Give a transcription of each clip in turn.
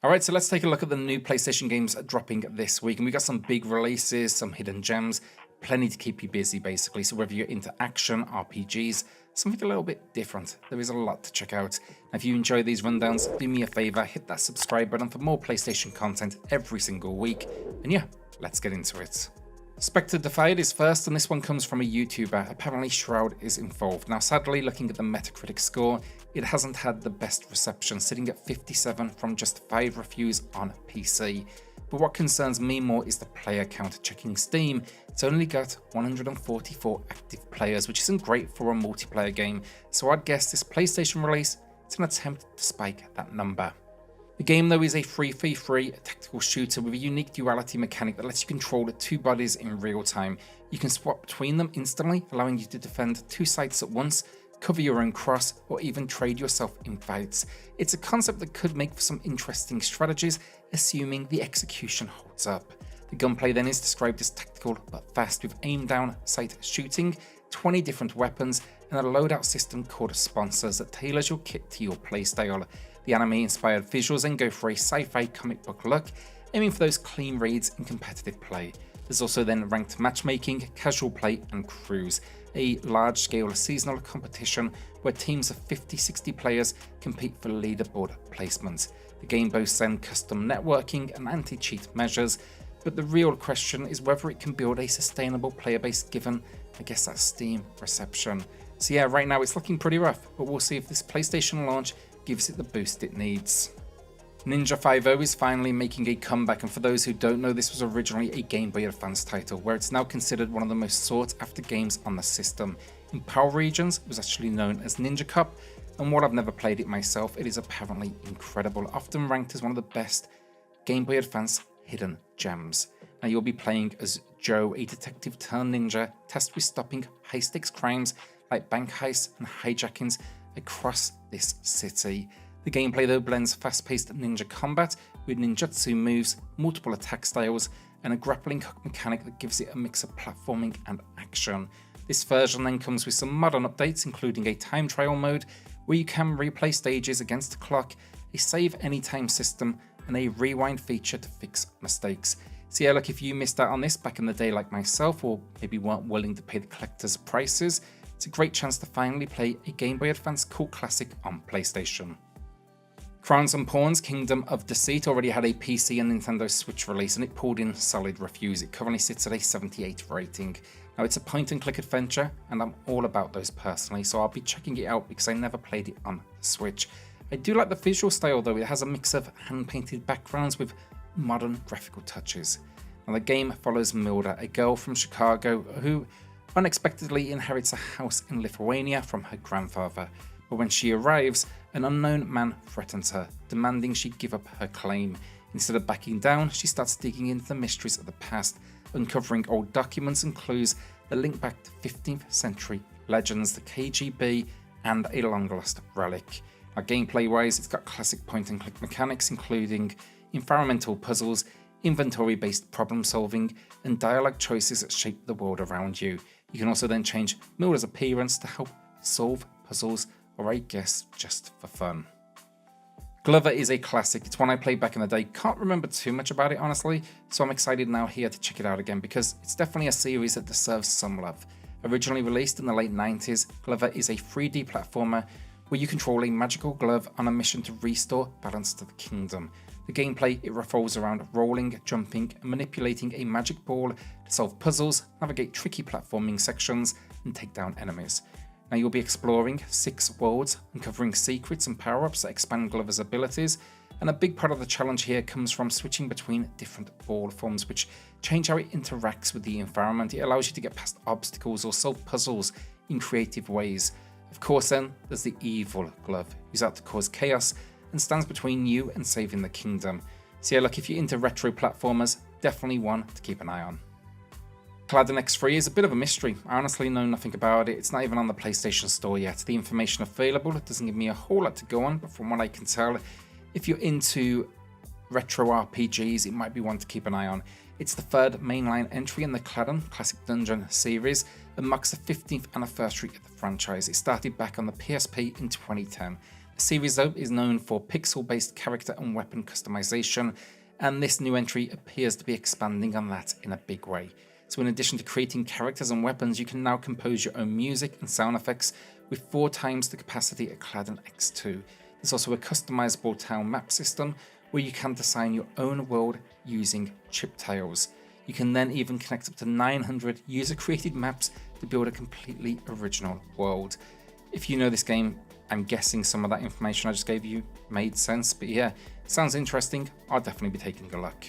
Alright, so let's take a look at the new PlayStation games dropping this week. And we got some big releases, some hidden gems, plenty to keep you busy basically. So whether you're into action, RPGs, something a little bit different, there is a lot to check out. Now, if you enjoy these rundowns, do me a favor, hit that subscribe button for more PlayStation content every single week. And yeah, let's get into it. Spectre Divide is first, and this one comes from a YouTuber. Apparently Shroud is involved. Now sadly, looking at the Metacritic score, it hasn't had the best reception, sitting at 57 from just 5 reviews on PC. But what concerns me more is the player count. Checking Steam, it's only got 144 active players, which isn't great for a multiplayer game, so I'd guess this PlayStation release is an attempt to spike that number. The game though is a 3v3 tactical shooter with a unique duality mechanic that lets you control the two bodies in real time. You can swap between them instantly, allowing you to defend two sites at once, cover your own cross, or even trade yourself in fights. It's a concept that could make for some interesting strategies, assuming the execution holds up. The gunplay then is described as tactical but fast, with aim down sight shooting, 20 different weapons, and a loadout system called Sponsors that tailors your kit to your playstyle. The anime-inspired visuals then go for a sci-fi comic book look, aiming for those clean reads in competitive play. There's also then ranked matchmaking, casual play, and crews, a large-scale seasonal competition where teams of 50-60 players compete for leaderboard placement. The game boasts then custom networking and anti-cheat measures, but the real question is whether it can build a sustainable player base given, I guess, that Steam reception. So yeah, right now it's looking pretty rough, but we'll see if this PlayStation launch gives it the boost it needs. Ninja 5.0 is finally making a comeback, and for those who don't know, this was originally a Game Boy Advance title, where it's now considered one of the most sought after games on the system. In PAL regions, it was actually known as Ninja Cup, and while I've never played it myself, it is apparently incredible, often ranked as one of the best Game Boy Advance hidden gems. Now you'll be playing as Joe, a detective turned ninja, tasked with stopping high-stakes crimes like bank heists and hijackings across this city. The gameplay though blends fast-paced ninja combat with ninjutsu moves, multiple attack styles, and a grappling hook mechanic that gives it a mix of platforming and action. This version then comes with some modern updates, including a time trial mode where you can replay stages against the clock, a save anytime system, and a rewind feature to fix mistakes. So yeah, look, if you missed out on this back in the day like myself, or maybe weren't willing to pay the collector's prices, it's a great chance to finally play a Game Boy Advance cult classic on PlayStation. Crowns and Pawns Kingdom of Deceit already had a PC and Nintendo Switch release, and it pulled in solid reviews. It currently sits at a 78 rating. Now it's a point and click adventure, and I'm all about those personally, so I'll be checking it out because I never played it on the Switch. I do like the visual style though. It has a mix of hand-painted backgrounds with modern graphical touches. Now the game follows Milda, a girl from Chicago who unexpectedly inherits a house in Lithuania from her grandfather. But when she arrives, an unknown man threatens her, demanding she give up her claim. Instead of backing down, she starts digging into the mysteries of the past, uncovering old documents and clues that link back to 15th century legends, the KGB, and a long-lost relic. Now, gameplay-wise, it's got classic point-and-click mechanics, including environmental puzzles, inventory-based problem-solving, and dialogue choices that shape the world around you. You can also then change Milda's appearance to help solve puzzles, or I guess just for fun. Glover is a classic. It's one I played back in the day. Can't remember too much about it honestly, so I'm excited now here to check it out again because it's definitely a series that deserves some love. Originally released in the late 90s, Glover is a 3D platformer where you control a magical glove on a mission to restore balance to the kingdom. The gameplay, it revolves around rolling, jumping, and manipulating a magic ball to solve puzzles, navigate tricky platforming sections, and take down enemies. Now you'll be exploring 6 worlds, uncovering secrets and power-ups that expand Glover's abilities, and a big part of the challenge here comes from switching between different ball forms, which change how it interacts with the environment. It allows you to get past obstacles or solve puzzles in creative ways. Of course then, there's the evil Glove, who's out to cause chaos and stands between you and saving the kingdom. So yeah, look, if you're into retro platformers, definitely one to keep an eye on. Cladun X3 is a bit of a mystery. I honestly know nothing about it. It's not even on the PlayStation Store yet. The information available doesn't give me a whole lot to go on, but from what I can tell, if you're into retro RPGs, it might be one to keep an eye on. It's the third mainline entry in the Cladun Classic Dungeon series and marks the 15th anniversary of the franchise. It started back on the PSP in 2010. The series though is known for pixel-based character and weapon customization, and this new entry appears to be expanding on that in a big way. So in addition to creating characters and weapons, you can now compose your own music and sound effects with 4 times the capacity of Cladun X2. There's also a customizable town map system where you can design your own world using chip tiles. You can then even connect up to 900 user-created maps to build a completely original world. If you know this game, I'm guessing some of that information I just gave you made sense, but yeah, sounds interesting. I'll definitely be taking a look.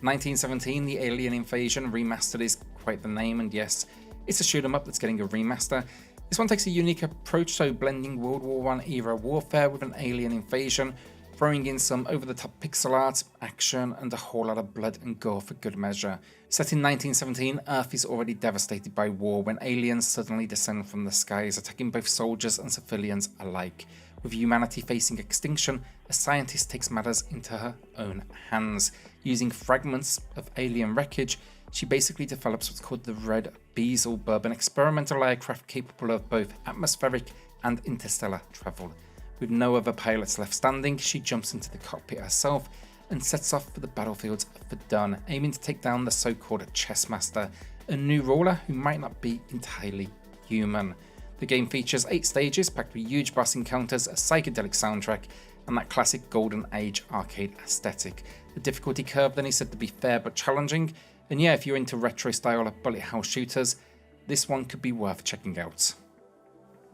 1917, The Alien Invasion Remastered is quite the name, and yes, it's a shoot 'em up that's getting a remaster. This one takes a unique approach, so blending World War I era warfare with an alien invasion, throwing in some over-the-top pixel art, action, and a whole lot of blood and gore for good measure. Set in 1917, Earth is already devastated by war when aliens suddenly descend from the skies, attacking both soldiers and civilians alike. With humanity facing extinction, a scientist takes matters into her own hands. Using fragments of alien wreckage, she basically develops what's called the Red Bezel Bourbon experimental aircraft capable of both atmospheric and interstellar travel. With no other pilots left standing, she jumps into the cockpit herself and sets off for the battlefields of Verdun, aiming to take down the so-called chess master, a new ruler who might not be entirely human. The game features 8 stages packed with huge boss encounters, a psychedelic soundtrack, and that classic golden age arcade aesthetic. The difficulty curve then is said to be fair but challenging, and yeah, if you're into retro style bullet hell shooters, this one could be worth checking out.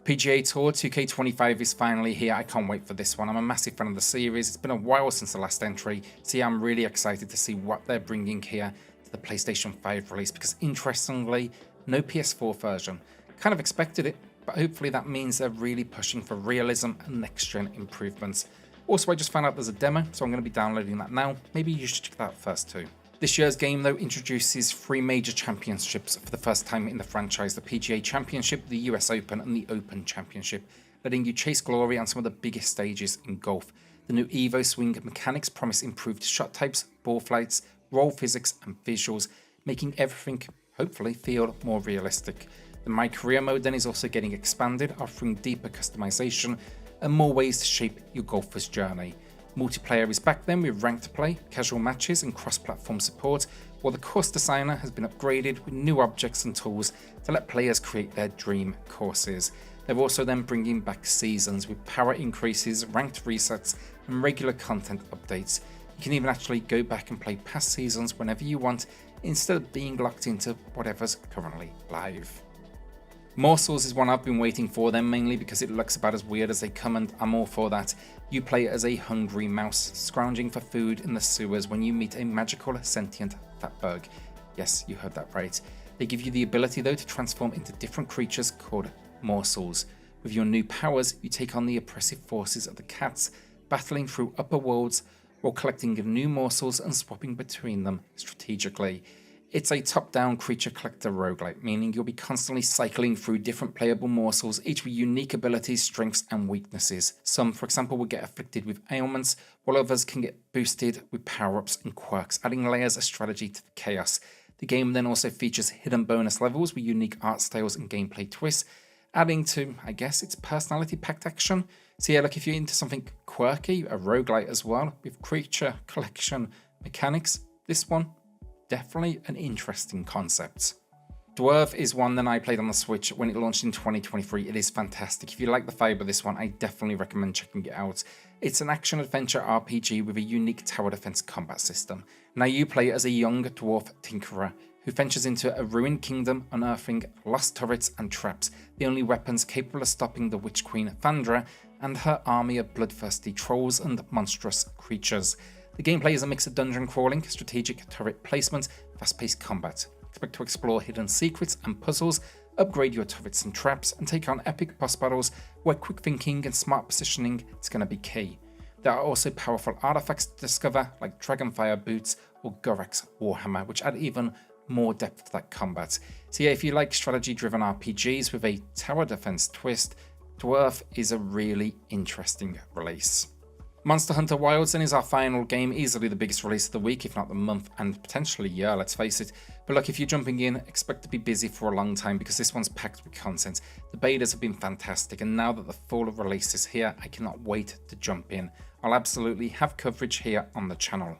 PGA Tour 2K25 is finally here. I can't wait for this one. I'm a massive fan of the series. It's been a while since the last entry, so yeah, I'm really excited to see what they're bringing here to the PlayStation 5 release, because interestingly, no PS4 version. Kind of expected it, but hopefully that means they're really pushing for realism and next-gen improvements. Also, I just found out there's a demo, so I'm going to be downloading that now. Maybe you should check that out first too. This year's game though introduces 3 major championships for the first time in the franchise: the PGA Championship, the US Open, and the Open Championship, letting you chase glory on some of the biggest stages in golf. The new Evo swing mechanics promise improved shot types, ball flights, roll physics, and visuals, making everything hopefully feel more realistic. The My Career mode then is also getting expanded, offering deeper customization and more ways to shape your golfer's journey. Multiplayer is back then with ranked play, casual matches, and cross-platform support, while the course designer has been upgraded with new objects and tools to let players create their dream courses. They're also then bringing back seasons with power increases, ranked resets, and regular content updates. You can even actually go back and play past seasons whenever you want, instead of being locked into whatever's currently live. Morsels is one I've been waiting for, then mainly because it looks about as weird as they come, and I'm all for that. You play as a hungry mouse, scrounging for food in the sewers when you meet a magical sentient fatberg. Yes, you heard that right. They give you the ability though to transform into different creatures called Morsels. With your new powers, you take on the oppressive forces of the cats, battling through upper worlds while collecting new morsels and swapping between them strategically. It's a top-down creature collector roguelite, meaning you'll be constantly cycling through different playable morsels, each with unique abilities, strengths, and weaknesses. Some, for example, will get afflicted with ailments, while others can get boosted with power-ups and quirks, adding layers of strategy to the chaos. The game then also features hidden bonus levels with unique art styles and gameplay twists, adding to, I guess, its personality-packed action. So yeah, look, if you're into something quirky, a roguelite as well, with creature collection mechanics, this one, definitely an interesting concept. Dwerve is one that I played on the Switch when it launched in 2023. It is fantastic. If you like the vibe of this one, I definitely recommend checking it out. It's an action-adventure RPG with a unique tower defense combat system. Now you play as a young dwarf tinkerer who ventures into a ruined kingdom, unearthing lost turrets and traps, the only weapons capable of stopping the Witch Queen Thandra and her army of bloodthirsty trolls and monstrous creatures. The gameplay is a mix of dungeon crawling, strategic turret placement, fast-paced combat. Expect to explore hidden secrets and puzzles, upgrade your turrets and traps, and take on epic boss battles where quick thinking and smart positioning is going to be key. There are also powerful artifacts to discover, like Dragonfire Boots or Gorax Warhammer, which add even more depth to that combat. So yeah, if you like strategy-driven RPGs with a tower defense twist, Dwerve is a really interesting release. Monster Hunter Wilds then is our final game, easily the biggest release of the week, if not the month, and potentially year, let's face it. But look, if you're jumping in, expect to be busy for a long time because this one's packed with content. The betas have been fantastic, and now that the full release is here, I cannot wait to jump in. I'll absolutely have coverage here on the channel.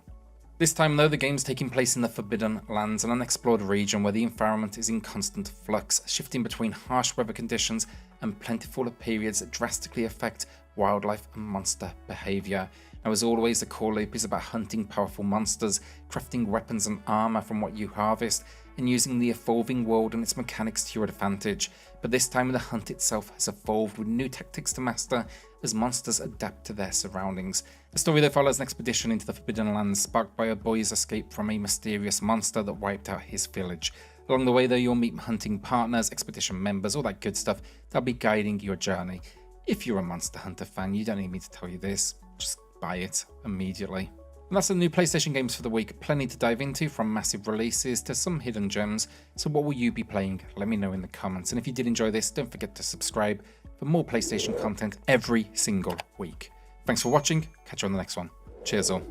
This time though, the game's taking place in the Forbidden Lands, an unexplored region where the environment is in constant flux, shifting between harsh weather conditions and plentiful periods that drastically affect wildlife and monster behaviour. Now, as always, the core loop is about hunting powerful monsters, crafting weapons and armour from what you harvest, and using the evolving world and its mechanics to your advantage. But this time the hunt itself has evolved with new tactics to master as monsters adapt to their surroundings. The story though follows an expedition into the Forbidden Lands sparked by a boy's escape from a mysterious monster that wiped out his village. Along the way though, you'll meet hunting partners, expedition members, all that good stuff that'll be guiding your journey. If you're a Monster Hunter fan, you don't need me to tell you this, just buy it immediately. And that's the new PlayStation games for the week, plenty to dive into from massive releases to some hidden gems. So what will you be playing? Let me know in the comments. And if you did enjoy this, don't forget to subscribe for more PlayStation content every single week. Thanks for watching, catch you on the next one. Cheers all.